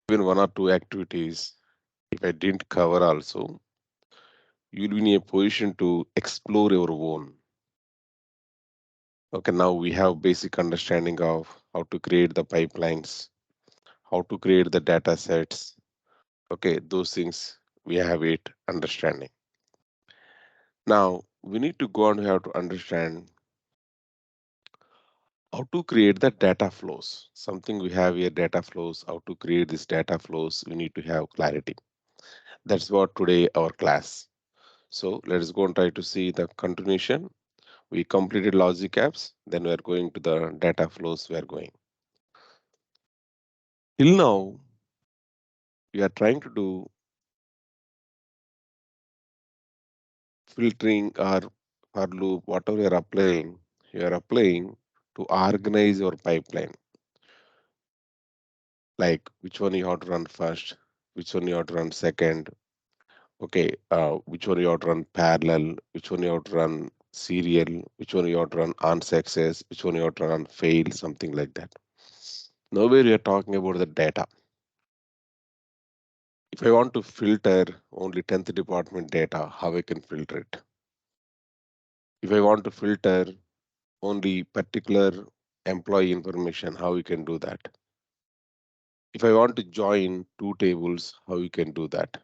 Even one or two activities, if I didn't cover also, you'll be in a position to explore your own. Okay, now we have basic understanding of how to create the pipelines, how to create the data sets. Okay, those things we have it understanding. Now we need to go on, we have to understand how to create the data flows. Something we have here, data flows, how to create this data flows, we need to have clarity. That's what today our class. So let's go and try to see the continuation. We completed logic apps, then we are going to the data flows we are going. Till now, we are trying to do filtering or for loop, whatever you are applying to organize your pipeline, like which one you have to run first, which one you have to run second, okay, which one you have to run parallel, which one you have to run serial, which one you have to run on success, which one you have to run fail, something like that. Nowhere you are talking about the data. If I want to filter only 10th department data, how I can filter it? If I want to filter only particular employee information, how we can do that? If I want to join two tables, how you can do that?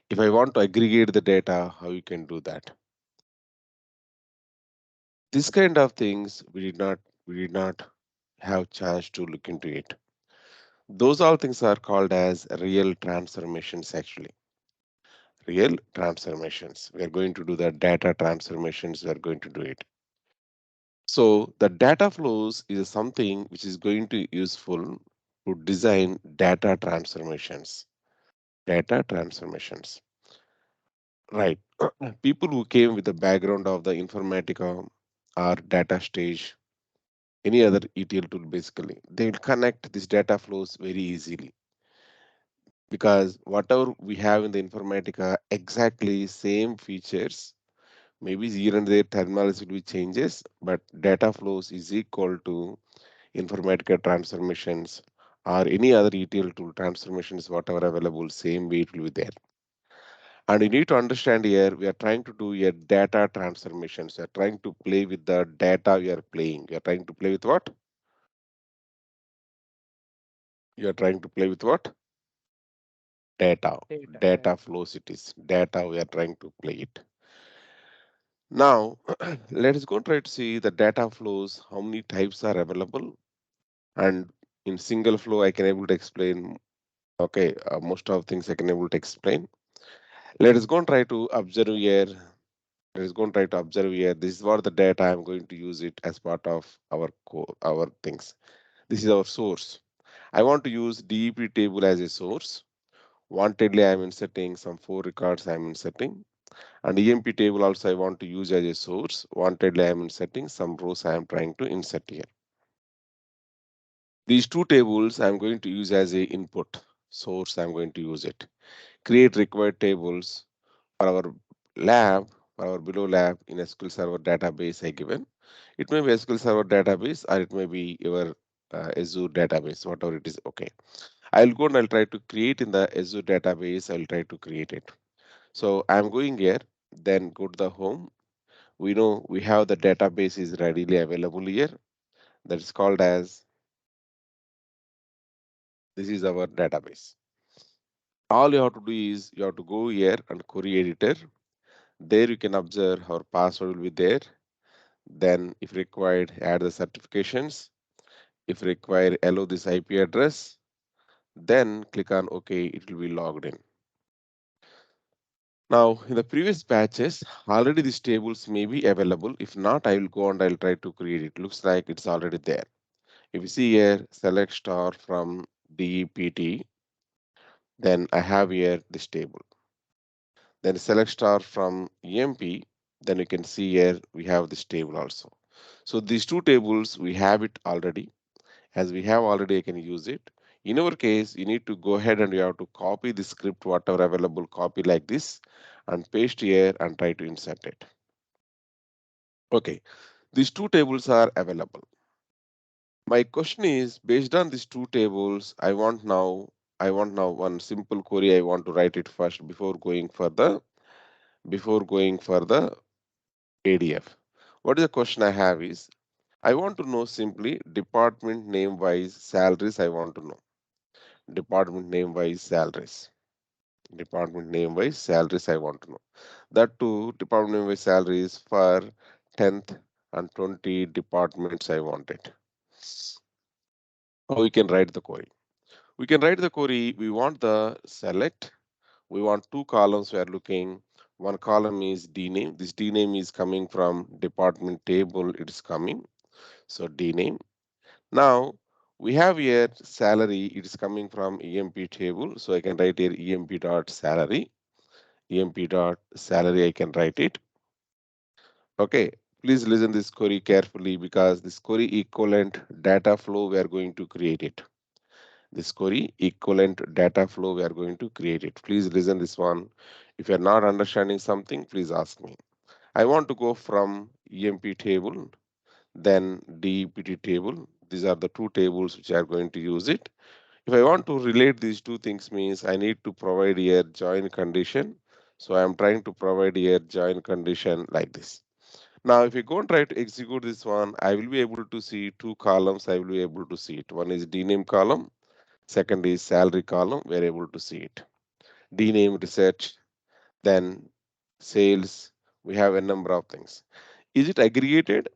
If I want to aggregate the data, how you can do that? This kind of things we did not have chance to look into it. Those all things are called as real transformations actually. Real transformations. We are going to do the data transformations, we are going to do it. So the data flows is something which is going to useful to design data transformations. Data transformations. Right. People who came with the background of the Informatica or data stage, any other ETL tool basically, they will connect these data flows very easily because whatever we have in the Informatica, exactly same features, maybe here and there terminology will be changes, but data flows is equal to Informatica transformations or any other ETL tool transformations, whatever available, same way it will be there. And you need to understand here, we are trying to do a data transformations. We are trying to play with the data we are playing. You are trying to play with what? You are trying to play with what? Data. Data Data. flows it is. Data we are trying to play it. Now, let's go try to see the data flows, how many types are available. And in single flow, I can able to explain, okay, most of things I can able to explain. Let us go and try to observe here. Let us go and try to observe here. This is what the data I'm going to use it as part of our core, our things. This is our source. I want to use DEP table as a source. Wantedly, I'm inserting some 4 records I'm inserting. And EMP table also I want to use as a source. Wantedly, I'm inserting some rows I am trying to insert here. These two tables I'm going to use as a input source. I'm going to use it. Create required tables for our lab, for our below lab in SQL Server database I given. It may be SQL Server database or it may be your Azure database, whatever it is. Okay. I'll go and I'll try to create in the Azure database. I'll try to create it. So I'm going here, then go to the home. We know we have the database is readily available here. That is called as, this is our database. All you have to do is you have to go here and query editor. There you can observe our password will be there. Then if required, add the certifications. If required, allow this IP address. Then click on OK, it will be logged in. Now, in the previous batches, already these tables may be available. If not, I will go and I'll try to create it. Looks like it's already there. If you see here, select star from DEPT, then I have here this table. Then select star from EMP, then you can see here we have this table also. So these two tables, we have it already. As we have already, I can use it. In our case, you need to go ahead and you have to copy the script, whatever available, copy like this and paste here and try to insert it. Okay, these two tables are available. My question is, based on these two tables, I want now I want now one simple query. I want to write it first before going for the ADF. What is the question I have is I want to know simply department name wise salaries. I want to know department name wise salaries. Department name wise salaries I want to know. That too, department name wise salaries for 10th and 20 departments I want it. How we can write the query? We can write the query. We want the select. We want two columns we are looking. One column is dname. This dname is coming from department table. It is coming. So dname. Now we have here salary. It is coming from EMP table. So I can write here EMP dot salary. EMP dot salary. I can write it. Okay. Please listen this query carefully because this query equivalent data flow we are going to create it. This query equivalent data flow we are going to create it. Please listen this one. If you are not understanding something, please ask me. I want to go from EMP table, then DEPT table. These are the two tables which are going to use it. If I want to relate these two things means I need to provide here join condition. So I am trying to provide here join condition like this. Now if you go and try to execute this one, I will be able to see two columns. I will be able to see it. One is dname column. Second is salary column. We are able to see it. Dname research, then sales. We have a number of things. Is it aggregated?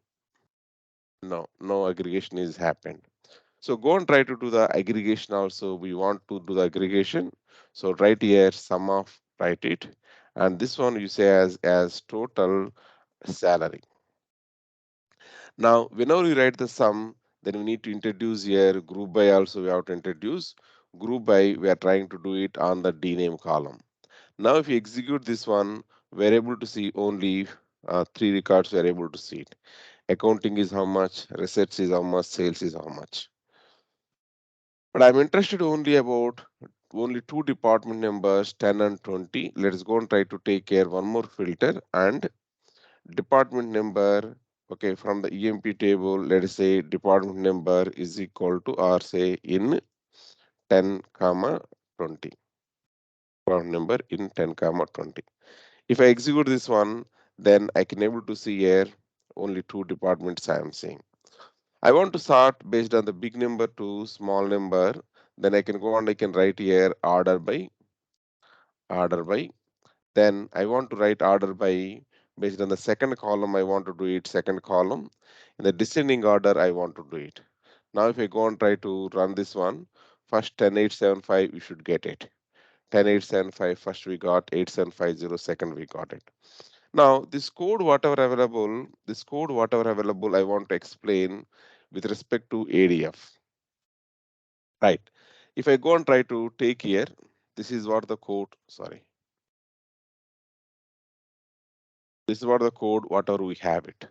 No, no aggregation is happened. So go and try to do the aggregation also. We want to do the aggregation. So write here sum of write it. And this one you say as total salary. Now, whenever we write the sum, then we need to introduce here group by also we have to introduce. Group by, we are trying to do it on the dname column. Now, if you execute this one, we're able to see only three records, we're able to see it. Accounting is how much, research is how much, sales is how much. But I'm interested only about only two department numbers, 10 and 20. Let's go and try to take care one more filter and department number. Okay, from the EMP table, let us say department number is equal to or say in 10 comma 20. Department number in 10 comma 20. If I execute this one, then I can able to see here only two departments I am seeing. I want to sort based on the big number to small number. Then I can go and I can write here order by. Then I want to write order by based on the second column. I want to do it second column. In the descending order, I want to do it. Now, if I go and try to run this one, first 10875, we should get it. 10875 first we got 8750 second we got it. Now this code whatever available I want to explain with respect to ADF, right? If I go and try to take here, this is what the code, sorry, this is what the code whatever we have it.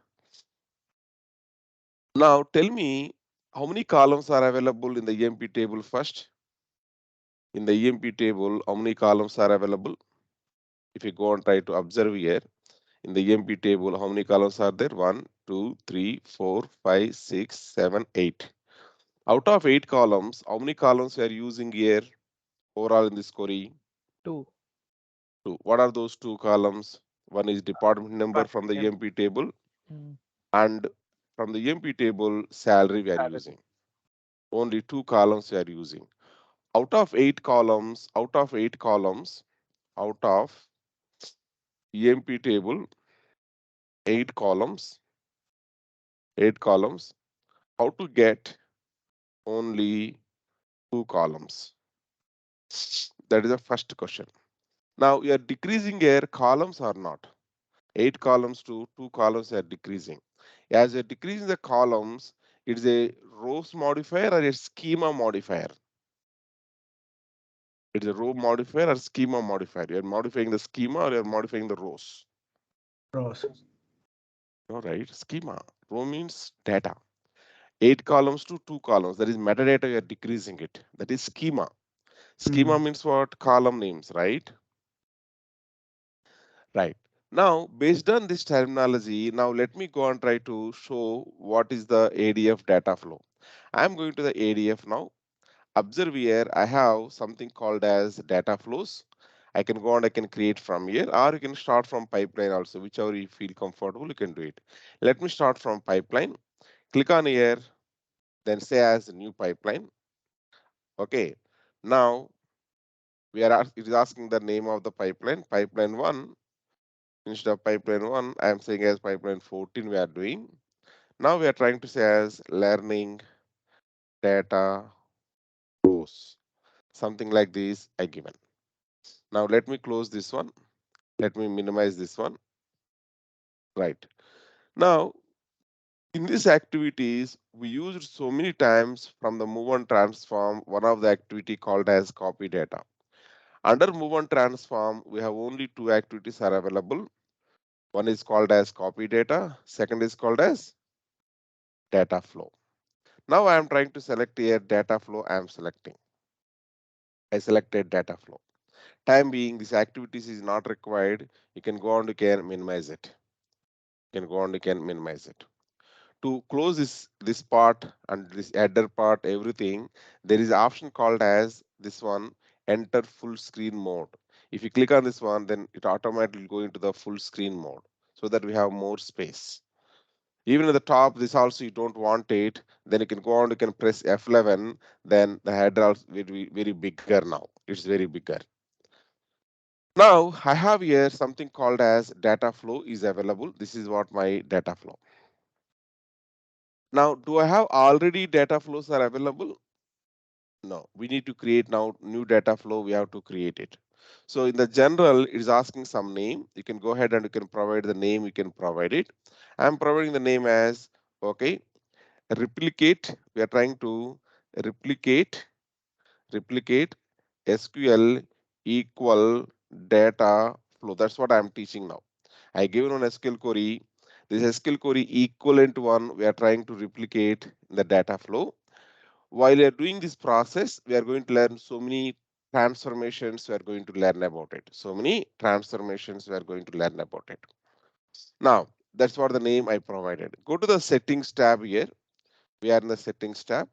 Now tell me how many columns are available in the EMP table first. In the EMP table, how many columns are available? If you go and try to observe here, in the EMP table, how many columns are there? 1, 2, 3, 4, 5, 6, 7, 8. Out of 8 columns, how many columns we are using here overall in this query? Two. 2. What are those two columns? One is department number from the Department EMP table, name. and from the EMP table, salary we are Salary. using. Only two columns we are using. Out of 8 columns, out of EMP table, 8 columns, 8 columns, how to get only 2 columns? That is the first question. Now you are decreasing here columns or not? 8 columns to 2 columns are decreasing. As you're decreasing the columns, it's a rows modifier or a schema modifier. It's a row modifier or schema modifier. You're modifying the schema or you're modifying the rows. Rows. All right, schema. Row means data. 8 columns to 2 columns. That is metadata, you're decreasing it. That is schema. Schema Hmm. means what? Column names, right? Right. Now, based on this terminology, now let me go and try to show what is the ADF data flow. I'm going to the ADF now. Observe here, I have something called as data flows. I can go and I can create from here, or you can start from pipeline also, whichever you feel comfortable, you can do it. Let me start from pipeline. Click on here, then say as new pipeline. Okay. Now it is asking the name of the pipeline, pipeline one. Instead of pipeline one, I am saying as pipeline 14 we are doing. Now we are trying to say as learning data flows. Something like this I given. Now let me close this one. Let me minimize this one. Right. Now in these activities, we used so many times from the move and transform, one of the activity called as copy data. Under move and transform, we have only two activities are available. One is called as copy data, second is called as data flow. Now I am trying to select here data flow. I am selecting. I selected data flow. Time being, this activities is not required. You can go on, you can minimize it. You can go on, you can minimize it. To close this part and this header part, everything, there is an option called as this one, enter full screen mode. If you click on this one, then it automatically go into the full screen mode so that we have more space. Even at the top, this also you don't want it, then you can go on, you can press F11, then the header also will be very bigger now. It's very bigger. Now I have here something called as data flow is available. This is what my data flow. Now, do I have already data flows are available? No, we need to create now new data flow. We have to create it. So in the general, it is asking some name. You can go ahead and you can provide the name. You can provide it. I'm providing the name as okay. Replicate. We are trying to replicate SQL equal data flow. That's what I'm teaching now. I given one SQL query. This SQL query equivalent one we are trying to replicate in the data flow. While we are doing this process, we are going to learn so many transformations we are going to learn about it. So many transformations we are going to learn about it. Now, that's what the name I provided. Go to the settings tab here. We are in the settings tab.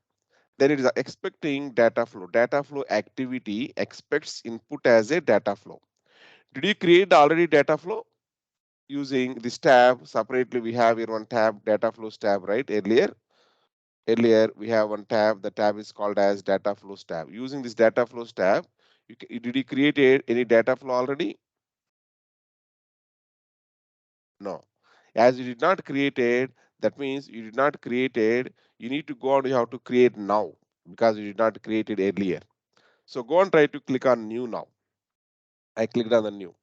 Then it is expecting data flow. Data flow activity expects input as a data flow. Did you create already data flow? Using this tab separately, we have here one tab, data flows tab, right? Earlier we have one tab. The tab is called as data flows tab. Using this data flows tab, did you create any data flow already? No. As you did not create it, that means you did not create it. You need to go on. You have to create now because you did not create it earlier. So go and try to click on new now. I clicked on the new.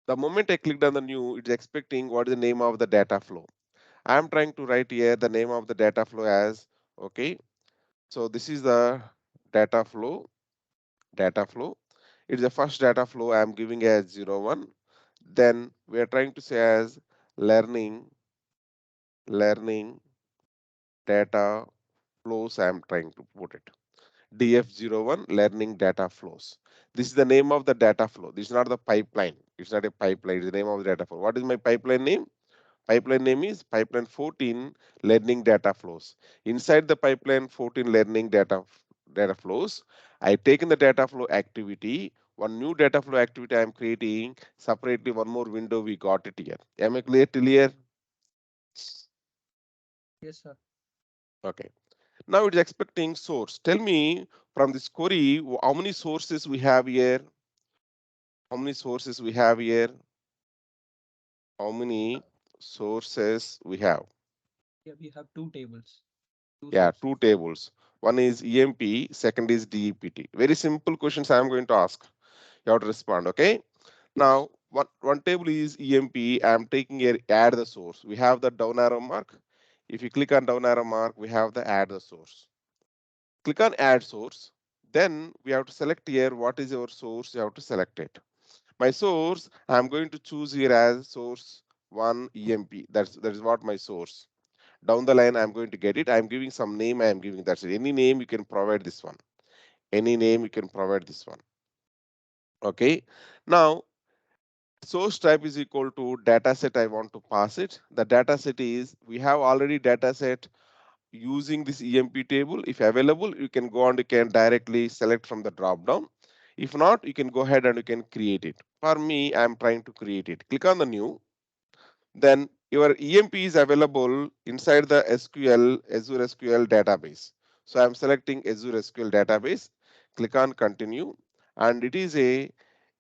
The moment I clicked on the new, it's expecting what is the name of the data flow. I'm trying to write here the name of the data flow as okay. So this is the data flow. Data flow. It's the first data flow I'm giving as 01. Then we are trying to say as learning data flows. I'm trying to put it. DF01 learning data flows. This is the name of the data flow. This is not the pipeline. It's not a pipeline. It's the name of the data flow. What is my pipeline name? Pipeline name is pipeline 14 learning data flows. Inside the pipeline 14 learning data flows, I taken the data flow activity. One new data flow activity I am creating separately. One more window we got it here. Am I clear till here? Yes, sir. Okay. Now it is expecting source. Tell me from this query how many sources we have here. How many sources we have here? How many sources we have? Yeah, we have two tables, two Yeah, sources. two tables. One is EMP, second is DEPT. Very simple questions I am going to ask. You have to respond, okay? Yes. Now, one table is EMP. I am taking here add the source. We have the down arrow mark. If you click on down arrow mark, we have the add the source. Click on add source. Then we have to select here what is your source. You have to select it. My source, I'm going to choose here as source one EMP. That is what my source. Down the line I'm going to get it. I'm giving some name. I am giving that's it. Any name you can provide this one. Any name you can provide this one. Okay. Now source type is equal to data set. I want to pass it. The data set is we have already data set using this EMP table. If available, you can go and you can directly select from the drop down. If not, you can go ahead and you can create it. For me, I'm trying to create it. Click on the new. Then your EMP is available inside the Azure SQL database. So I'm selecting Azure SQL database. Click on continue, and it is a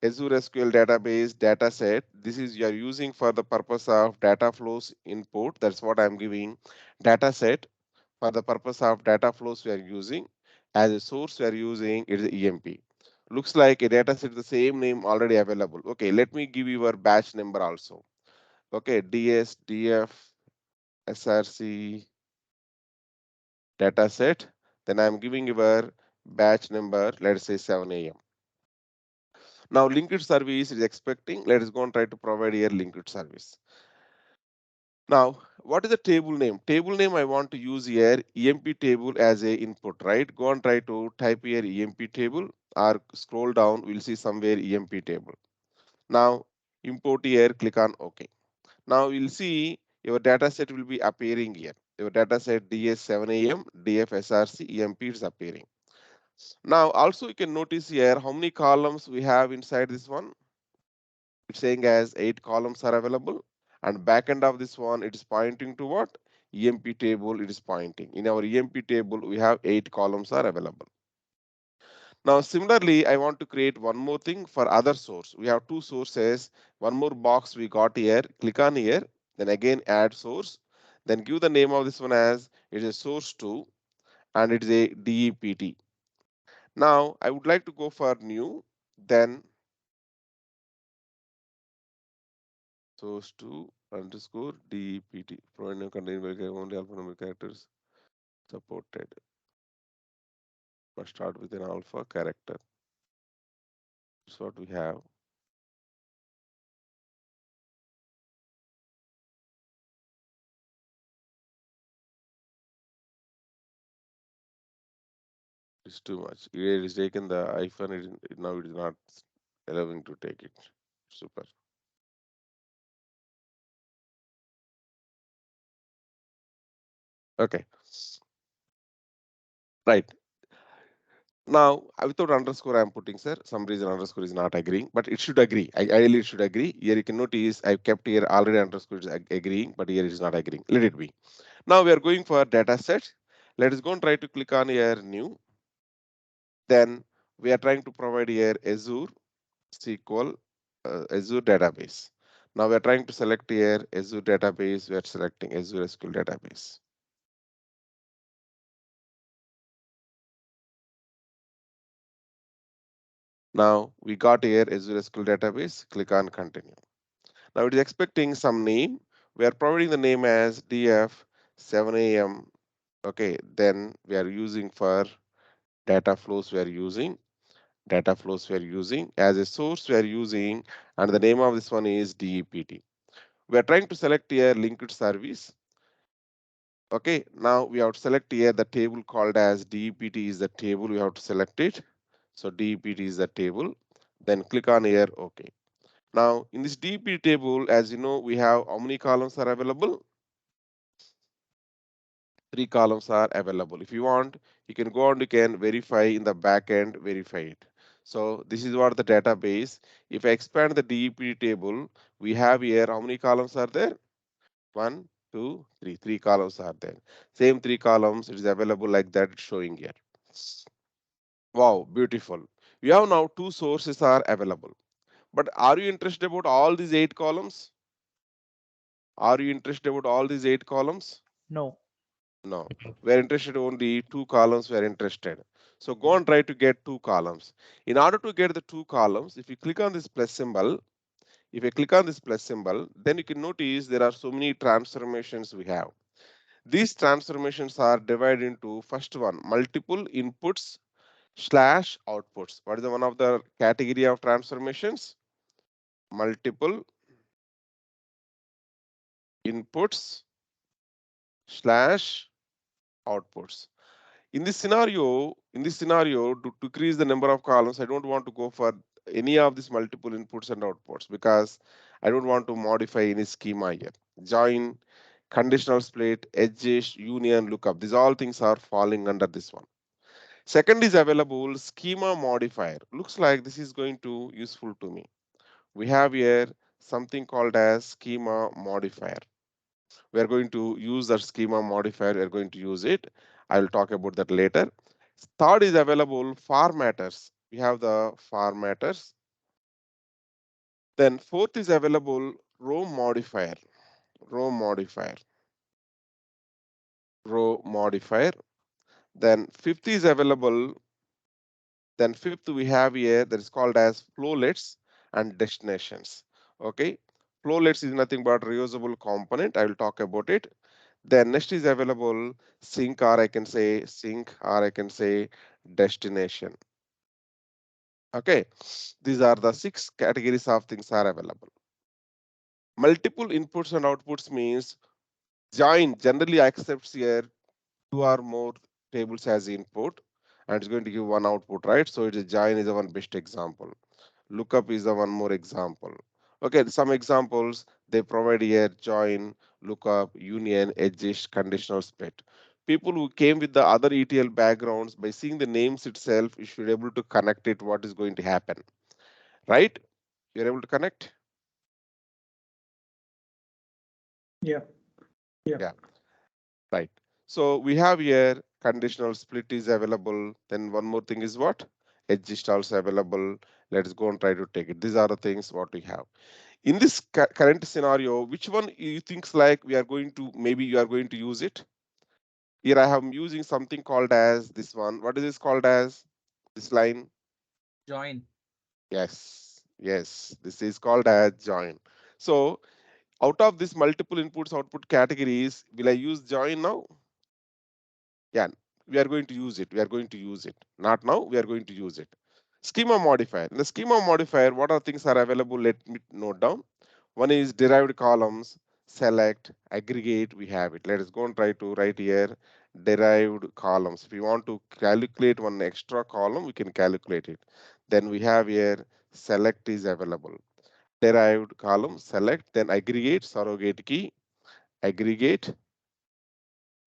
Azure SQL database data set. This is you are using for the purpose of data flows input. That's what I'm giving. Data set for the purpose of data flows we are using. As a source we are using it is EMP. Looks like a data set the same name already available. Okay, let me give you your batch number also. Okay, DS, DF, SRC data set. Then I'm giving your batch number, let's say 7 a.m. Now linked service is expecting. Let us go and try to provide here linked service. Now, what is the table name? Table name I want to use here EMP table as a input, right? Go and try to type here EMP table or scroll down. We'll see somewhere EMP table. Now import here. Click on OK. Now you'll see your data set will be appearing here. Your data set DS7AM, DFSRC, EMP is appearing. Now also you can notice here how many columns we have inside this one. It's saying as 8 columns are available, and backend of this one it is pointing to what? EMP table it is pointing. In our EMP table we have 8 columns are available. Now similarly, I want to create one more thing for other source. We have two sources, one more box we got here. Click on here, then again add source, then give the name of this one as it is source 2 and it is a DEPT. Now I would like to go for new, then source 2 underscore DEPT. Provide name contain only alphanumeric characters supported. Must start with an alpha character. That's what we have. It's too much. It is taken the hyphen. Now it is not allowing to take it. Super. Okay. Right. Now without underscore I'm putting sir. Some reason underscore is not agreeing, but it should agree. Ideally it should agree. Here you can notice I kept here already underscore is agreeing, but here it is not agreeing. Let it be. Now we are going for data set. Let us go and try to click on here new. Then we are trying to provide here Azure SQL Azure database. Now we are trying to select here Azure database. We are selecting Azure SQL database. Now we got here Azure SQL database. Click on continue. Now it is expecting some name. We are providing the name as DF 7am. Okay, then we are using for data flows. We are using data flows. We are using as a source. We are using, and the name of this one is DEPT. We are trying to select here linked service. Okay, now we have to select here the table called as DEPT is the table. We have to select it. So DEPT is the table. Then click on here. Okay. Now in this DEPT table, as you know, we have how many columns are available? 3 columns are available. If you want, you can go and you can verify in the back end, verify it. So this is what the database. If I expand the DEPT table, we have here how many columns are there? 1, 2, 3. 3 columns are there. Same 3 columns, it is available like that, it's showing here. Wow, beautiful. We have now 2 sources are available. But are you interested about all these 8 columns? Are you interested about all these 8 columns? No. No. We are interested only 2 columns we are interested. So go and try to get 2 columns. In order to get the 2 columns, if you click on this plus symbol, if you click on this plus symbol, then you can notice there are so many transformations we have. These transformations are divided into first one, multiple inputs slash outputs. What is the one of the category of transformations? Multiple inputs slash outputs. In this scenario, to decrease the number of columns, I don't want to go for any of these multiple inputs and outputs because I don't want to modify any schema here. Join conditional split, edges, union, lookup. These all things are falling under this one. Second is available schema modifier. Looks like this is going to useful to me. We have here something called as schema modifier. We are going to use that schema modifier. We are going to use it. I will talk about that later. Third is available formatters. We have the formatters. Then fourth is available row modifier. Row modifier. Row modifier. Then fifth is available. Then fifth we have here that is called as flowlets and destinations. Okay. Flowlets is nothing but reusable component. I will talk about it. Then next is available sync, or I can say sync, or I can say destination. Okay. These are the six categories of things are available. Multiple inputs and outputs means join generally accepts here two or more tables as input and it's going to give one output, right? So it's a join is the one best example. Lookup is the one more example. Okay, some examples they provide here: join, lookup, union, edges, conditional split. People who came with the other ETL backgrounds, by seeing the names itself, you should be able to connect it what is going to happen, right? You're able to connect. Yeah. Yeah. Yeah, right. So we have here conditional split is available. Then one more thing is what? Edge is also available. Let's go and try to take it. These are the things what we have. In this current scenario, which one you thinks like we are going to, maybe you are going to use it? Here I am using something called as this one. What is this called as? This line? Join. Yes, yes. This is called as join. So out of this multiple inputs output categories, will I use join now? Yeah, we are going to use it. We are going to use it. Not now, we are going to use it. Schema modifier. In the schema modifier, what are things are available? Let me note down. One is derived columns, select, aggregate, we have it. Let us go and try to write here derived columns. If you want to calculate one extra column, we can calculate it. Then we have here select is available. Derived column, select, then aggregate, surrogate key, aggregate,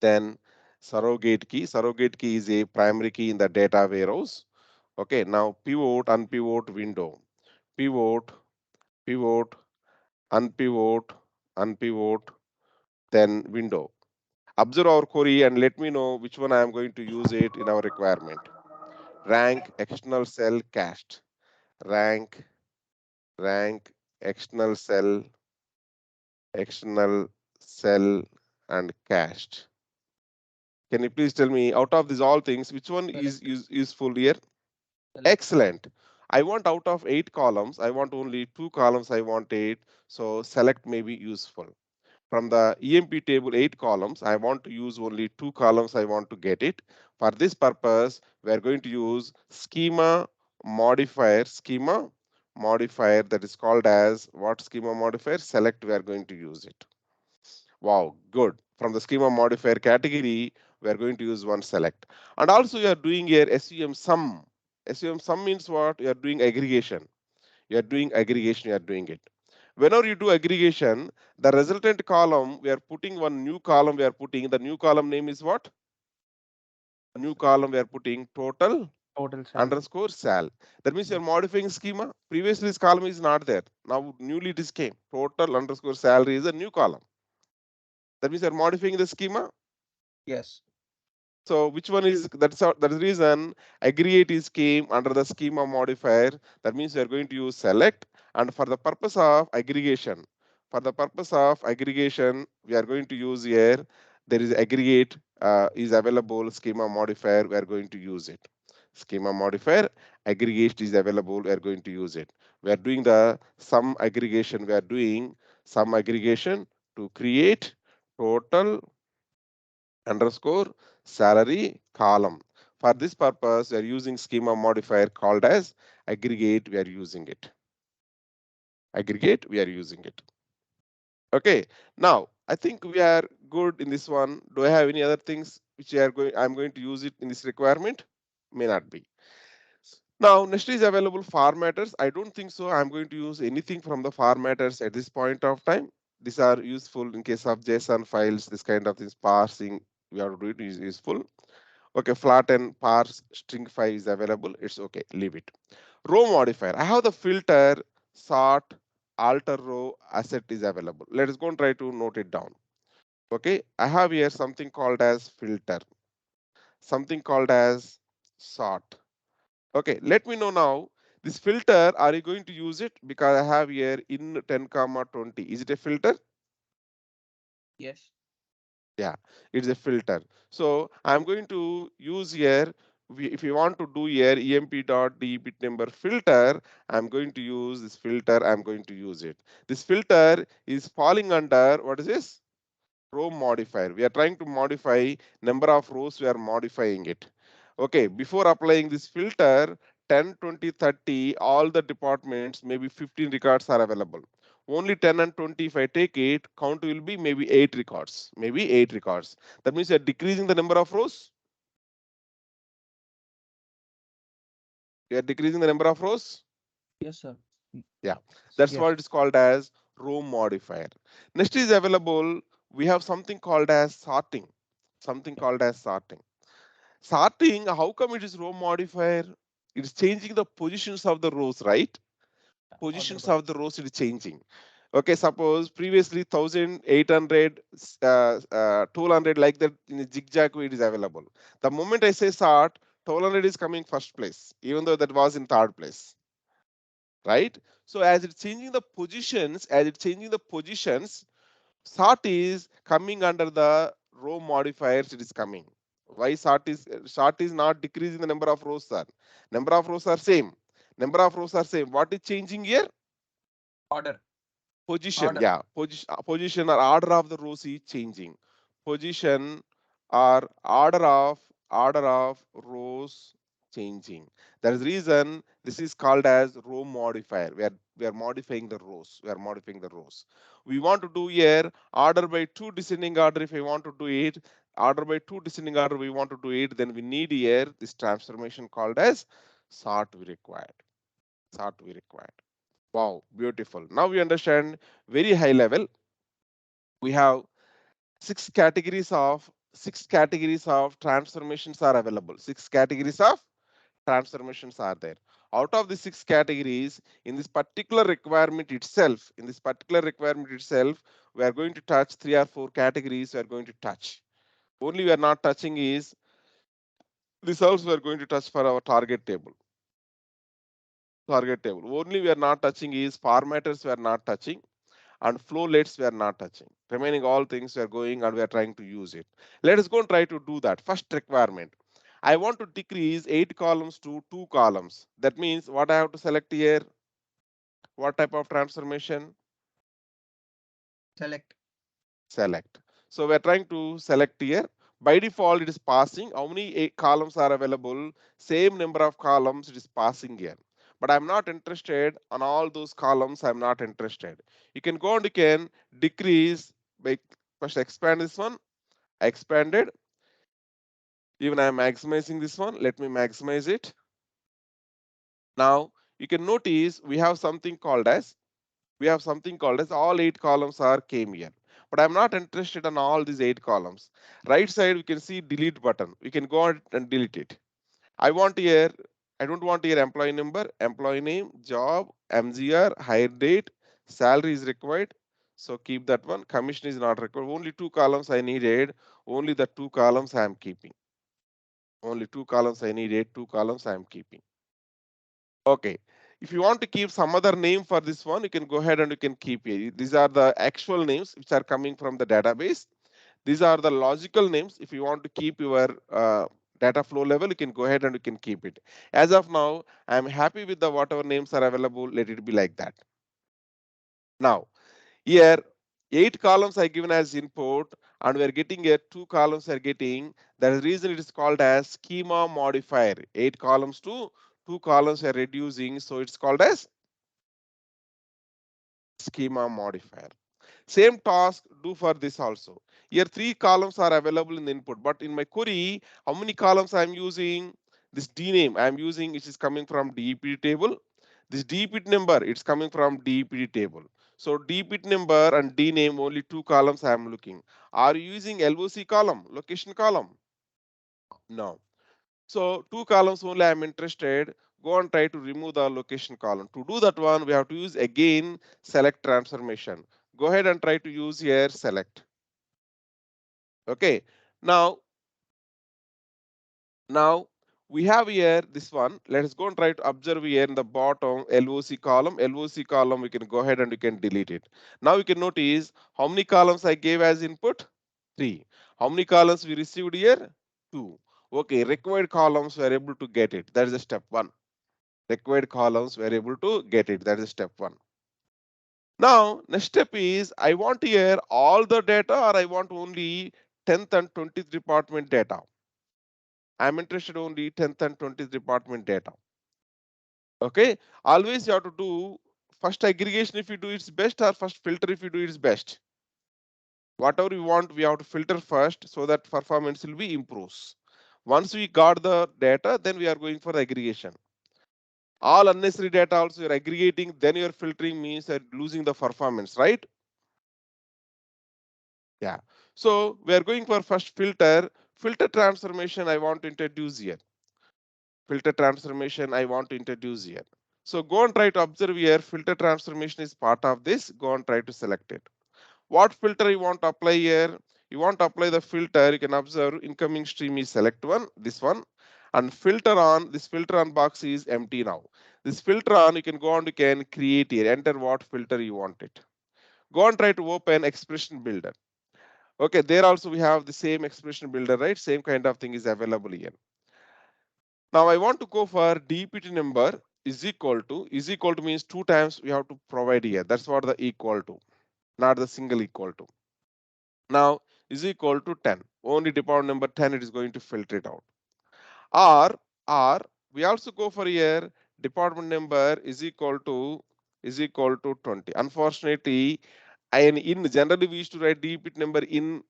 then surrogate key. Surrogate key is a primary key in the data warehouse. Okay, now pivot, unpivot window. Pivot, pivot, unpivot, unpivot, then window. Observe our query and let me know which one I am going to use it in our requirement. Rank, external cell, cached. Rank, rank, external cell, external cell, and cached. Can you please tell me out of these all things, which one is Select. useful here? Select. Excellent. I want out of 8 columns, I want only 2 columns, I want 8. So select may be useful. From the EMP table 8 columns, I want to use only 2 columns, I want to get it. For this purpose, we are going to use schema modifier that is called as what schema modifier? Select, we are going to use it. Wow, good. From the schema modifier category, we are going to use one select. And also you are doing here SUM sum. SUM sum means what? You are doing aggregation. You are doing aggregation, you are doing it. Whenever you do aggregation, the resultant column, we are putting one new column, we are putting, the new column name is what? New column, we are putting total Total salary. underscore sal. That means you are Yes. modifying schema. Previously, this column is not there. Now, newly it is came. Total underscore salary is a new column. That means you are modifying the schema. Yes. So which one is that's the reason aggregate is came under the schema modifier. That means we are going to use select, and for the purpose of aggregation, we are going to use here. There is aggregate is available schema modifier. We are going to use it. Schema modifier aggregate is available. We are going to use it. We are doing the sum aggregation. We are doing sum aggregation to create total underscore salary column. For this purpose, we are using schema modifier called as aggregate. We are using it. Aggregate, we are using it. Okay. Now, I think we are good in this one. Do I have any other things which I'm going to use it in this requirement? May not be. Now, next is available formatters. I don't think so. I'm going to use anything from the formatters at this point of time. These are useful in case of JSON files, this kind of things, parsing, we have to do it is useful. Okay, flatten, parse, string file is available. It's okay, leave it. Row modifier. I have the filter, sort, alter row, asset is available. Let us go and try to note it down. Okay, I have here something called as filter, something called as sort. Okay, let me know now. This filter, are you going to use it? Because I have here in 10 comma 20. Is it a filter? Yes. Yeah, it's a filter. So I'm going to use here, if you want to do here emp.debit number filter, I'm going to use this filter, I'm going to use it. This filter is falling under, what is this? Row modifier. We are trying to modify number of rows, we are modifying it. Okay, before applying this filter, 10, 20, 30, all the departments, maybe 15 records are available. Only 10 and 20, if I take it, count will be maybe 8 records. Maybe 8 records. That means you are decreasing the number of rows. You are decreasing the number of rows. Yes, sir. Mm, Yeah, that's yes. what it's called as row modifier. Next is available, we have something called as sorting. Something called as sorting. Sorting, how come it is row modifier? It's changing the positions of the rows, right? Order Positions by. of the rows it is changing. Okay, suppose previously 1800, 1200 like that in a zigzag way it is available. The moment I say sort, 1200 is coming first place, even though that was in third place, right? So as it's changing the positions, sort is coming under the row modifiers, it is coming. Why sort is not decreasing the number of rows, sir? Number of rows are same. Number of rows are same. What is changing here? Order. Position, Order. yeah. Position or order of the rows is changing. Position or order of rows changing. That is the reason this is called as row modifier. We are modifying the rows. We are modifying the rows. We want to do here order by two descending order. If we want to do it, order by two descending order, we want to do it, then we need here this transformation called as sort we required. Sort we required. Wow, beautiful. Now we understand very high level. We have six categories of transformations are available. Six categories of transformations are there. Out of the six categories, in this particular requirement itself, we are going to touch three or four categories. We are going to touch. Only we are not touching is results. We are going to touch for our target table. Target table. Only we are not touching is formatters. We are not touching and flowlets we are not touching. Remaining all things we are going and we are trying to use it. Let us go and try to do that. First requirement. I want to decrease 8 columns to 2 columns. That means what I have to select here? What type of transformation? Select. Select. So we are trying to select here. By default, it is passing. How many columns are available? Same number of columns it is passing here. But I'm not interested on all those columns. I'm not interested. You can go and you can decrease by first expand this one. I expanded. Even I'm maximizing this one. Let me maximize it. Now you can notice we have something called as all 8 columns are came here. But I'm not interested in all these 8 columns. Right side we can see delete button. We can go out and delete it. I want here, I don't want here employee number, employee name, job, MGR, hire date, salary is required. So keep that one. Commission is not required. Only 2 columns I needed. Only the 2 columns I am keeping. Only 2 columns I needed. 2 columns I am keeping. Okay. If you want to keep some other name for this one, you can go ahead and you can keep it. These are the actual names which are coming from the database. These are the logical names. If you want to keep your data flow level, you can go ahead and you can keep it. As of now, I'm happy with the whatever names are available. Let it be like that. Now, here 8 columns are given as input, and we are getting here 2 columns are getting. That is the reason it is called as schema modifier. 8 columns to 2 columns are reducing, so it's called as schema modifier. Same task do for this also. Here 3 columns are available in the input, but in my query, how many columns I am using? This D name I am using, which is coming from DEPD table. This DEPD number, it's coming from DEPD table. So D bit number and D name, only two columns I am looking. Are you using LOC column, location column? No. So two columns only I am interested. Go and try to remove the location column. To do that one, we have to use again select transformation. Go ahead and try to use here select. Okay. Now, now we have here this one. Let us go and try to observe here in the bottom LOC column. LOC column, we can go ahead and we can delete it. Now you can notice how many columns I gave as input? 3. How many columns we received here? 2. Okay, required columns we are able to get it. That is the step 1. Required columns we are able to get it. That is step 1. Now, next step is I want here all the data or I want only 10th and 20th department data. I'm interested only 10th and 20th department data. Okay, always you have to do first aggregation if you do its best or first filter if you do its best. Whatever we want, we have to filter first so that performance will be improves. Once we got the data, then we are going for aggregation. All unnecessary data also you're aggregating, then you're filtering means you're losing the performance, right? Yeah. So we are going for first filter. Filter transformation I want to introduce here. Filter transformation I want to introduce here. So go and try to observe here. Filter transformation is part of this. Go and try to select it. What filter you want to apply here? You want to apply the filter. You can observe incoming stream is select one, this one, and filter on. This filter on box is empty now. This filter on, you can go on. You can create here. Enter what filter you want it. Go and try to open expression builder. Okay, there also we have the same expression builder, right? Same kind of thing is available here. Now I want to go for DPT number is equal to means two times we have to provide here. That's what the equal to, not the single equal to. Now is equal to 10. Only department number 10 it is going to filter it out. Or we also go for here department number is equal to 20. Unfortunately, and in generally we used to write DPT number in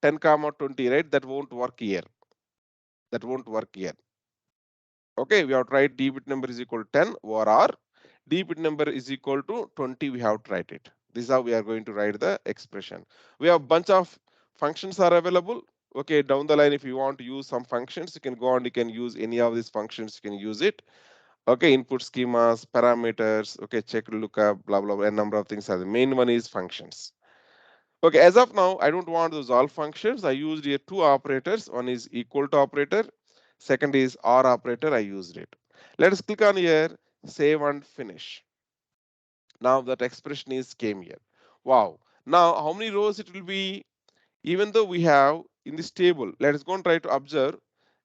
10 comma 20, right? That won't work here. That won't work here. Okay, we have to write d bit number is equal to 10 or d bit number is equal to 20. We have to write it. This is how we are going to write the expression. We have bunch of functions are available. Okay, down the line, if you want to use some functions, you can go and you can use any of these functions. You can use it. Okay, input schemas, parameters. Okay, check lookup, blah blah blah. A number of things are the main one is functions. Okay, as of now, I don't want those all functions. I used here two operators. One is equal to operator. Second is or operator. I used it. Let us click on here, save and finish. Now that expression is came here. Wow. Now how many rows it will be? Even though we have in this table, let us go and try to observe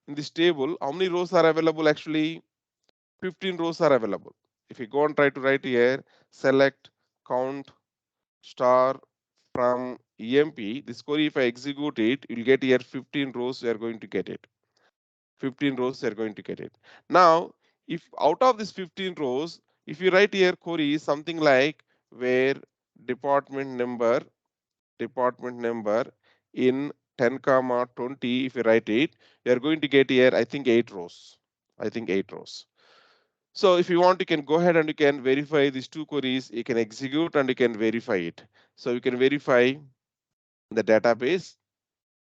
in this table how many rows are available actually. 15 rows are available. If you go and try to write here, select, count, star from EMP, this query, if I execute it, you'll get here 15 rows, you are going to get it. 15 rows, you are going to get it. Now, if out of this 15 rows, if you write here query something like where department number, department number in 10 comma 20, if you write it, you are going to get here, I think 8 rows. I think 8 rows. So if you want, you can go ahead and you can verify these two queries. You can execute and you can verify it. So you can verify the database.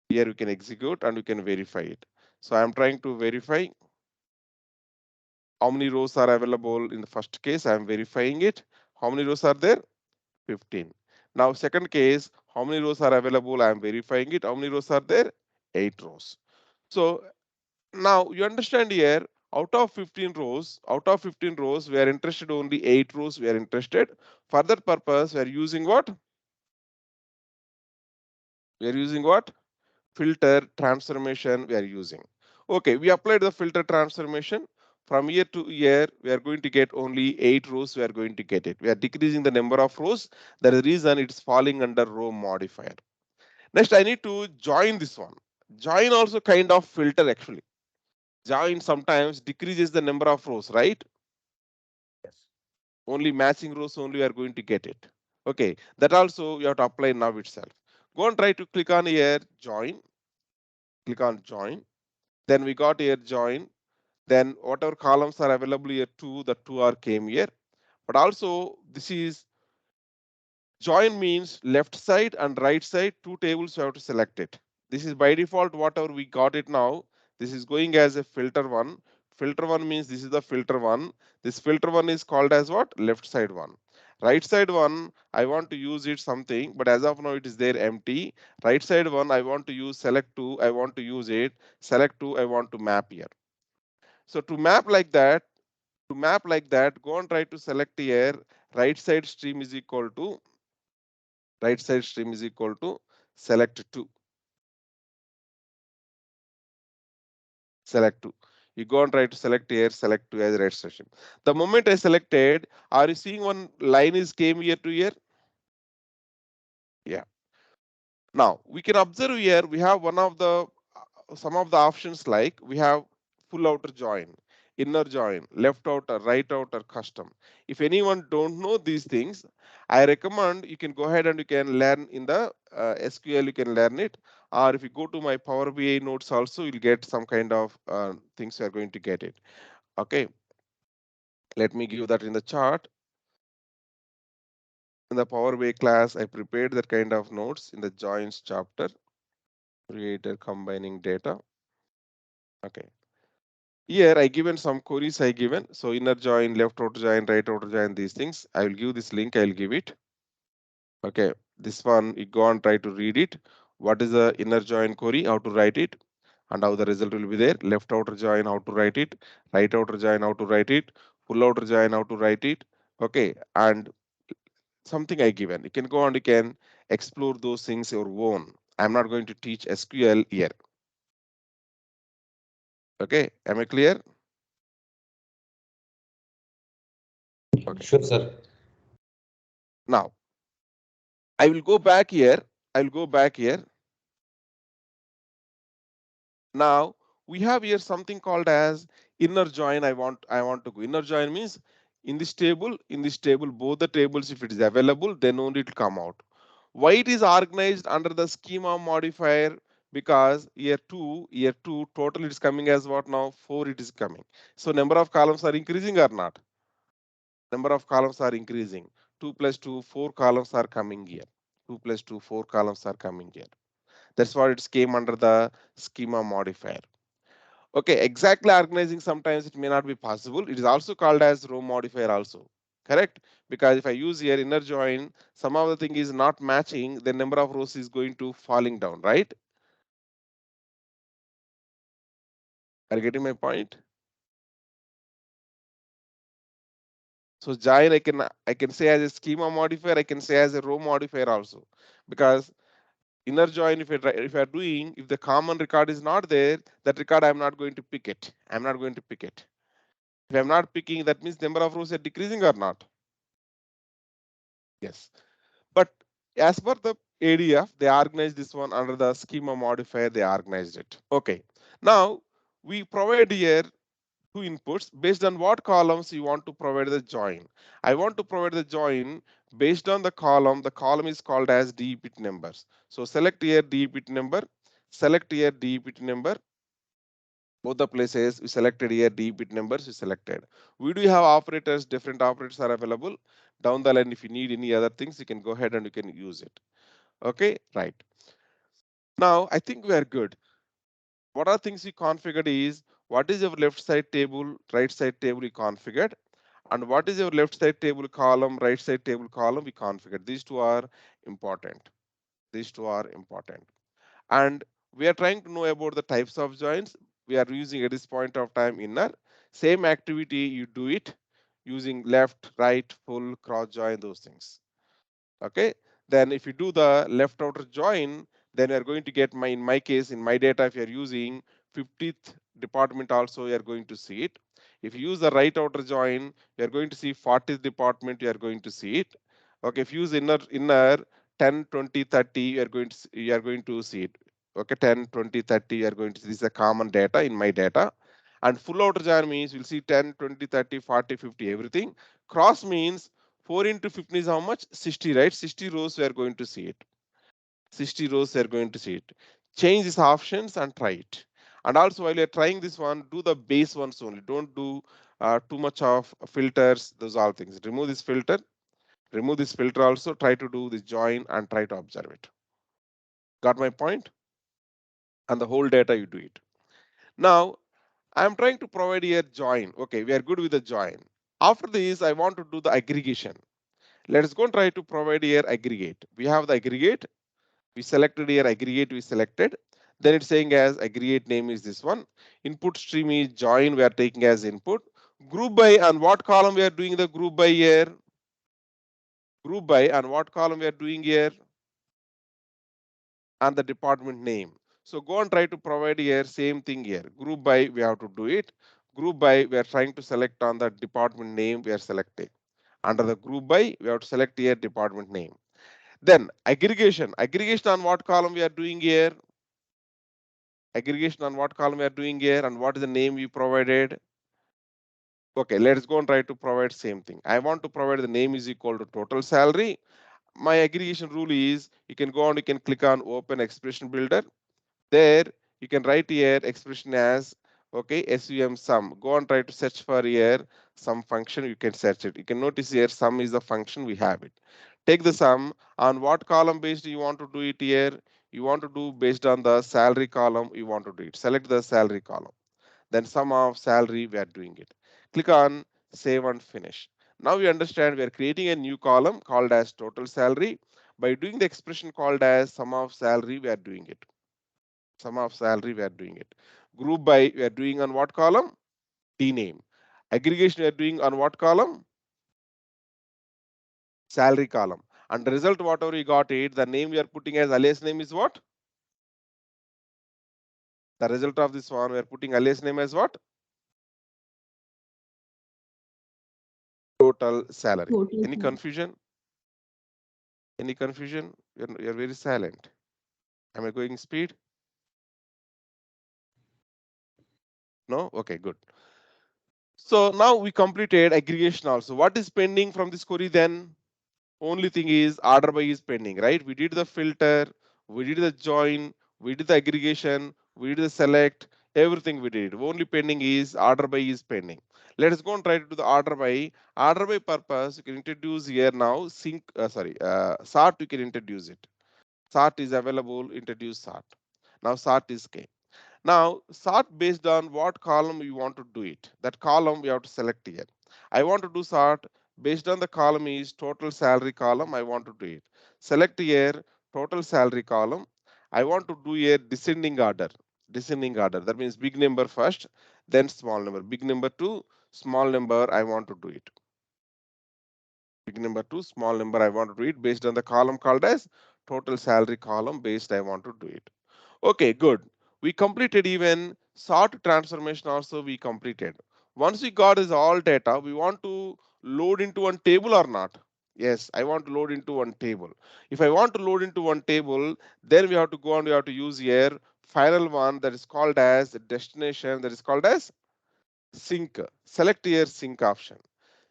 Here you can execute and you can verify it. So I'm trying to verify how many rows are available in the first case. I'm verifying it. How many rows are there? 15. Now second case, how many rows are available? I'm verifying it. How many rows are there? 8 rows. So now you understand here, out of 15 rows, we are interested only 8 rows. We are interested. For that purpose, we are using what? We are using what? Filter transformation we are using. Okay, we applied the filter transformation. From year to year, we are going to get only 8 rows. We are going to get it. We are decreasing the number of rows. That is the reason it's falling under row modifier. Next, I need to join this one. Join also kind of filter actually. Join sometimes decreases the number of rows, right? Yes. Only matching rows only we are going to get it. Okay, that also you have to apply now itself. Go and try to click on here, join. Click on join. Then we got here join. Then whatever columns are available here, two, the two are came here. But also this is Join means left side and right side, two tables you have to select it. This is by default whatever we got it now. This is going as a filter one. Filter one means this is the filter one. This filter one is called as what? Left side one. Right side one, I want to use it something, but as of now it is there empty. Right side one, I want to use select two, I want to use it. Select two, I want to map here. So to map like that, go and try to select here. Right side stream is equal to right side stream is equal to select 2. Select 2. You go and try to select here, select 2 as right side stream. The moment I selected, are you seeing one line is came here to here? Yeah. Now we can observe here we have one of the some of the options like we have full outer join, inner join, left outer, right outer, custom. If anyone don't know these things, I recommend you can go ahead and you can learn in the SQL. You can learn it, or if you go to my Power BI notes also, you'll get some kind of things you are going to get it. Okay, let me give that in the chart. In the Power BI class, I prepared that kind of notes in the joins chapter. Creator combining data. Okay. Here I given some queries I given. So inner join, left outer join, right outer join, these things. I will give this link, I will give it. Okay. This one you go and try to read it. What is the inner join query, how to write it, and how the result will be there. Left outer join, how to write it, right outer join, how to write it, full outer join, how to write it. Okay. And something I given. You can go and you can explore those things your own. I'm not going to teach SQL here. Okay. Am I clear? Okay. Sure, sir. Now I will go back here. I will go back here. Now we have here something called as inner join. I want to go. Inner join means in this table, both the tables, if it is available, then only it will come out. Why it is organized under the schema modifier? Because year two, total it is coming as what now? 4 it is coming. So number of columns are increasing or not? Number of columns are increasing. 2 plus 2, 4 columns are coming here. 2 plus 2, 4 columns are coming here. That's why it came under the schema modifier. Okay, exactly organizing sometimes it may not be possible. It is also called as row modifier also. Correct? Because if I use here inner join, some of the thing is not matching, the number of rows is going to falling down, right? Are you getting my point? So join I can say as a schema modifier, I can say as a row modifier also. Because inner join if you're doing, if the common record is not there, that record I'm not going to pick it. I'm not going to pick it. If I'm not picking, that means number of rows are decreasing or not? Yes. But as per the ADF, they organized this one under the schema modifier, they organized it. Okay. Now we provide here two inputs based on what columns you want to provide the join. I want to provide the join based on the column. The column is called as DEPT numbers. So select here DEPT number, select here DEPT number, both the places we selected here d bit numbers we selected. We do have operators, different operators are available down the line. If you need any other things, you can go ahead and you can use it. Okay, right. Now I think we are good. What are things we configured is what is your left side table, right side table we configured, and what is your left side table column, right side table column we configured. These two are important. These two are important. And we are trying to know about the types of joins we are using at this point of time. Inner same activity you do it using left, right, full, cross join, those things. Okay, then if you do the left outer join, then you are going to get in my case, in my data, if you are using 50th department also, you are going to see it. If you use the right outer join, you are going to see 40th department, you are going to see it. Okay, if you use inner 10, 20, 30, you are going to see it. Okay, 10, 20, 30, you are going to see. This is a common data in my data. And full outer join means you'll see 10, 20, 30, 40, 50, everything. Cross means 4 into 15 is how much? 60, right? 60 rows we are going to see it. 60 rows we are going to see it. Change these options and try it. And also while you're trying this one, do the base ones only. Don't do too much of filters, those all things. Remove this filter. Remove this filter also, try to do this join and try to observe it. Got my point? And the whole data you do it. Now, I'm trying to provide here join. Okay, we are good with the join. After this, I want to do the aggregation. Let's go and try to provide here aggregate. We have the aggregate. We selected here aggregate, we selected. Then it's saying as aggregate name is this one. Input stream is join, we are taking as input. Group by, and what column we are doing the group by here? Group by, and what column we are doing here? And the department name. So go and try to provide here same thing here. Group by, we have to do it. Group by, we are trying to select on the department name we are selecting. Under the group by, we have to select here department name. Then aggregation. Aggregation on what column we are doing here? Aggregation on what column we are doing here, and what is the name we provided? Okay, let's go and try to provide same thing. I want to provide the name is equal to total salary. My aggregation rule is you can go and you can click on open expression builder. There you can write here expression as okay sum sum. Go and try to search for here some function, you can search it. You can notice here sum is the function, we have it. Take the sum on what column based you want to do it here. You want to do based on the salary column, you want to do it. Select the salary column. Then sum of salary, we are doing it. Click on save and finish. Now we understand we are creating a new column called as total salary. By doing the expression called as sum of salary, we are doing it. Sum of salary, we are doing it. Group by, we are doing on what column? D name. Aggregation, we are doing on what column? Salary column. And the result, whatever we got it, the name we are putting as alias name is what? The result of this one, we are putting alias name as what? Total salary. Total Any time. confusion? Any confusion? You're very silent. Am I going speed? No? Okay, good. So now we completed aggregation also. What is pending from this query then? Only thing is order by is pending, right? We did the filter, we did the join, we did the aggregation, we did the select, everything we did. Only pending is order by is pending. Let us go and try to do the order by. Order by purpose, you can introduce here now sync, sort, you can introduce it. Sort is available, introduce sort. Now sort is K. Now sort based on what column you want to do it. That column we have to select here. I want to do sort based on the column is total salary column. I want to do it. Select here total salary column. I want to do a descending order. Descending order. That means big number first, then small number. Big number to small number. I want to do it. Big number to small number. I want to do it based on the column called as total salary column based. I want to do it. Okay, good. We completed even sort transformation also we completed. Once we got is all data, we want to load into one table or not? Yes, I want to load into one table. If I want to load into one table, then we have to go and we have to use here final one that is called as destination, that is called as sync. Select here sync option.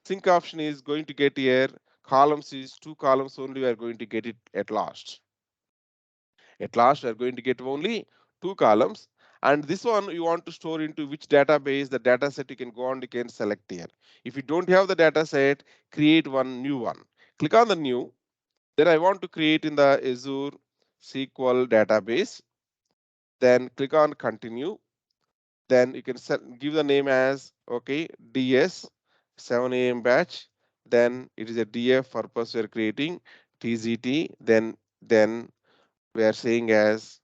Sync option is going to get here columns is two columns only we are going to get it at last. At last, we are going to get only two columns. And this one you want to store into which database, the data set you can go and you can select here. If you don't have the data set, create one new one. Click on the new. Then I want to create in the Azure SQL database. Then click on continue. Then you can give the name as okay DS 7 a.m. batch. Then it is a DF purpose we are creating TZT. Then we are saying as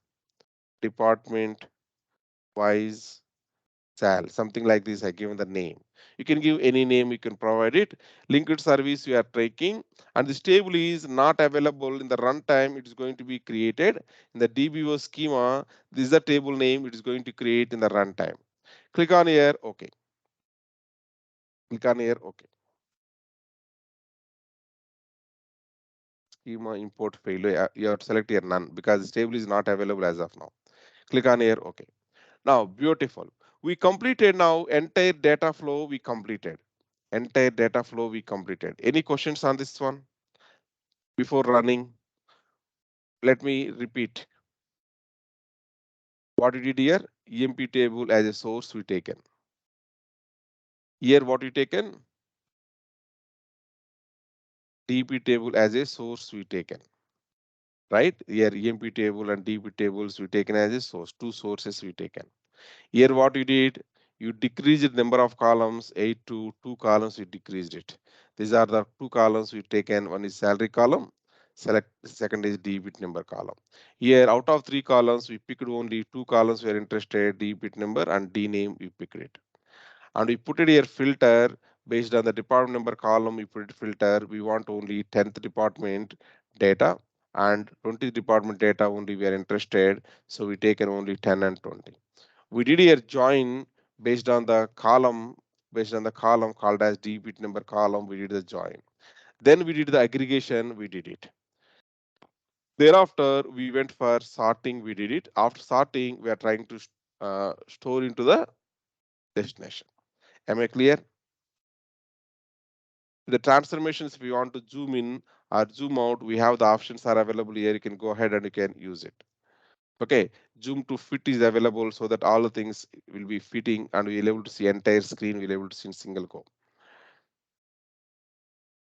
department wise sal, something like this. I given the name. You can give any name, you can provide it. Linked service you are tracking, and this table is not available in the runtime. It is going to be created in the DBO schema. This is the table name it is going to create in the runtime. Click on here, okay. Click on here, okay. Schema import failure. You have to select here none because this table is not available as of now. Click on here, okay. Now, beautiful. We completed now entire data flow we completed. Entire data flow we completed. Any questions on this one before running? Let me repeat. What we did here? EMP table as a source we taken. Here what we taken? DP table as a source we taken, right? Here EMP table and DP tables we taken as a source, two sources we taken. Here what you did, you decreased the number of columns, 8 to 2 columns, you decreased it. These are the two columns we taken. One is salary column, select second is debit number column. Here out of three columns, we picked only two columns we are interested, debit number and D name, we picked it. And we put it here filter based on the department number column, we put it filter. We want only 10th department data and 20th department data only we are interested. So we taken only 10 and 20. We did here join based on the column, based on the column called as debit number column, we did the join. Then we did the aggregation, we did it. Thereafter, we went for sorting, we did it. After sorting, we are trying to store into the destination. Am I clear? The transformations, if you want to zoom in or zoom out, we have the options are available here. You can go ahead and you can use it. Okay, zoom to fit is available so that all the things will be fitting and we'll able to see entire screen, we'll able to see in single go.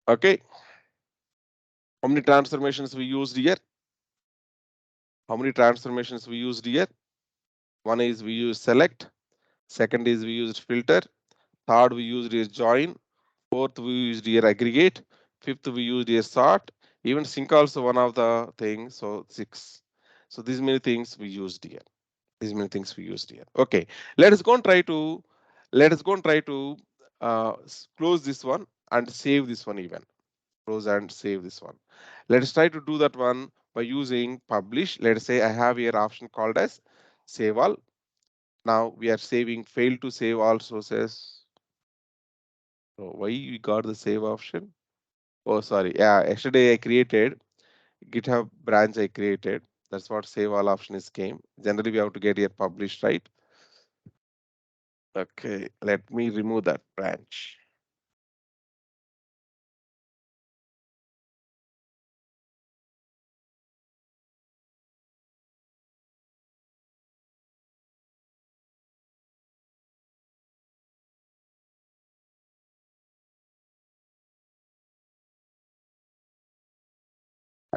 Okay, how many transformations we used here? How many transformations we used here? One is we use select, second is we used filter, third we used here join, fourth we used here aggregate, fifth we used here sort, even sync also one of the things, so six. So these many things we used here. These many things we used here. Okay, let us go and try to close this one and save this one even. Close and save this one. Let us try to do that one by using publish. Let us say I have here option called as save all. Now we are saving fail to save all sources. So why we got the save option? Oh, sorry. Yeah, yesterday I created GitHub branch I created. That's what save all option is came. Generally, we have to get here published, right? Okay, let me remove that branch.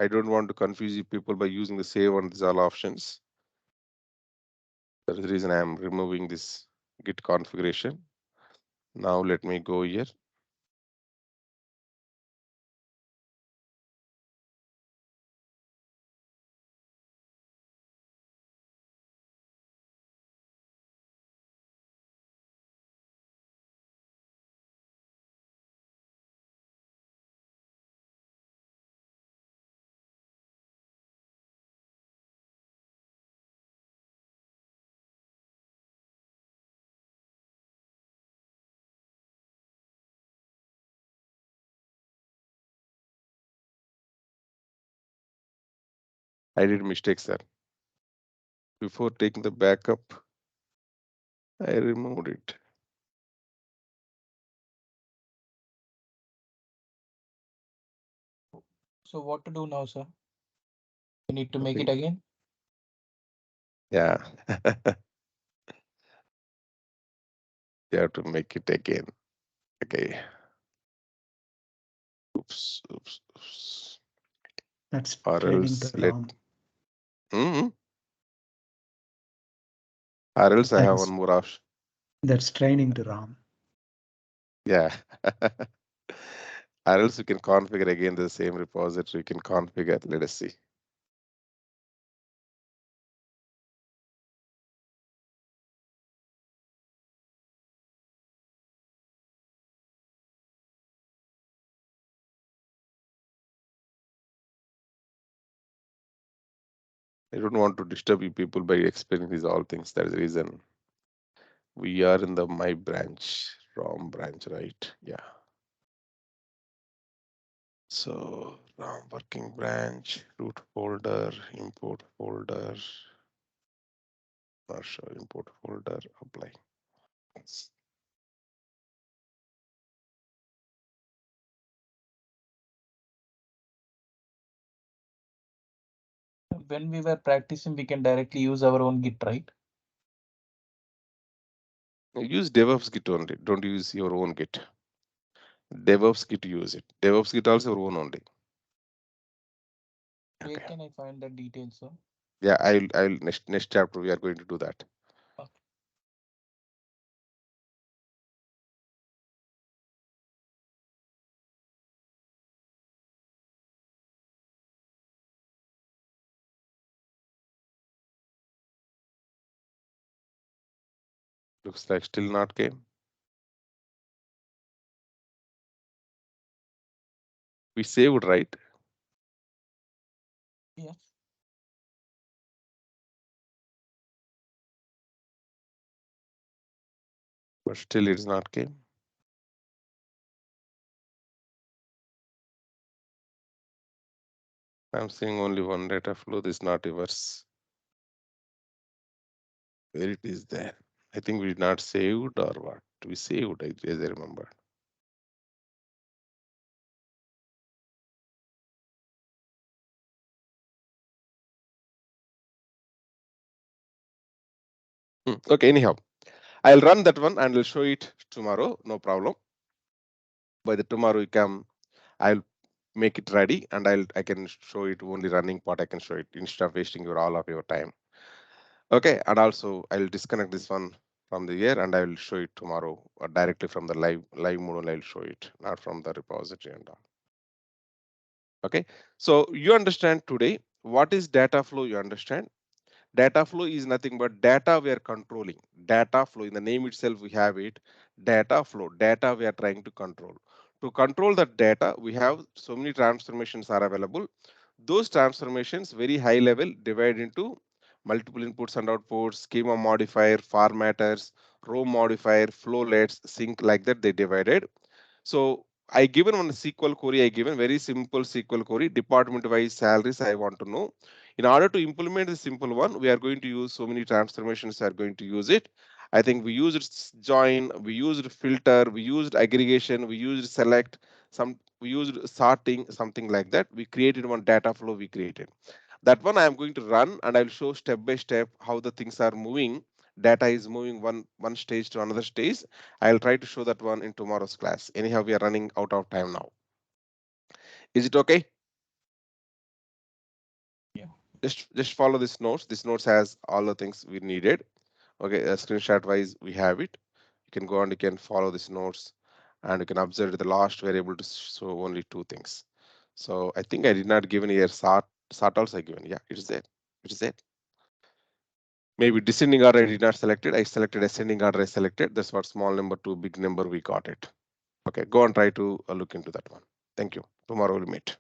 I don't want to confuse you people by using the save on these all options. That is the reason I am removing this Git configuration. Now let me go here. I did mistakes there. Before taking the backup, I removed it. So what to do now, sir? You need to make it Nothing. again. Yeah, you have to make it again. Okay. Oops, oops, oops. That's Or training else to let. Ram. Mm, or else I have one Thanks. more option. That's training to Ram. Yeah. Or else you can configure again the same repository. You can configure. Let us see. I don't want to disturb you people by explaining these all things. That's the reason we are in the my branch, ROM branch, right? Yeah. So ROM working branch, root folder, import folder, not sure, import folder, apply. When we were practicing, we can directly use our own Git, right? Use DevOps Git only. Don't use your own Git. DevOps Git use it. DevOps Git also your own only. Where Okay. can I find the details, sir? Yeah, I'll next chapter we are going to do that. Okay. Looks like still not came. We saved, right? Yes. But still it's not came. I'm seeing only one data flow. This is not yours. Where it is there? I think we did not saved or what? We saved, as I remember. Okay, anyhow, I'll run that one and I'll show it tomorrow. No problem. By the tomorrow you come, I'll make it ready and I can show it only running part. I can show it instead of wasting your all of your time. Okay, and also I'll disconnect this one from the here and I will show it tomorrow directly from the live mode. I'll show it, not from the repository and all. Okay, so you understand today what is data flow. You understand data flow is nothing but data we are controlling. Data flow, in the name itself we have it. Data flow, data we are trying to control. To control the data, we have so many transformations are available. Those transformations very high level divide into multiple inputs and outputs, schema modifier, formatters, row modifier, flowlets, sync, like that they divided. So I given one SQL query, I given very simple SQL query, department wise salaries I want to know. In order to implement the simple one, we are going to use so many transformations are going to use it. I think we used join, we used filter, we used aggregation, we used select, we used sorting, something like that. We created one data flow we created. That one I am going to run and I'll show step by step how the things are moving. Data is moving one stage to another stage. I'll try to show that one in tomorrow's class. Anyhow, we are running out of time now. Is it okay? Yeah. Just follow this notes. This notes has all the things we needed. Okay, screenshot wise we have it. You can go and you can follow these notes and you can observe the last we're able to show only two things. So I think I did not give any here sort also given. Yeah, it is there. It is there. Maybe descending order I did not select it. I selected ascending order I selected. That's what small number to big number we got it. Okay, go and try to look into that one. Thank you. Tomorrow we'll meet.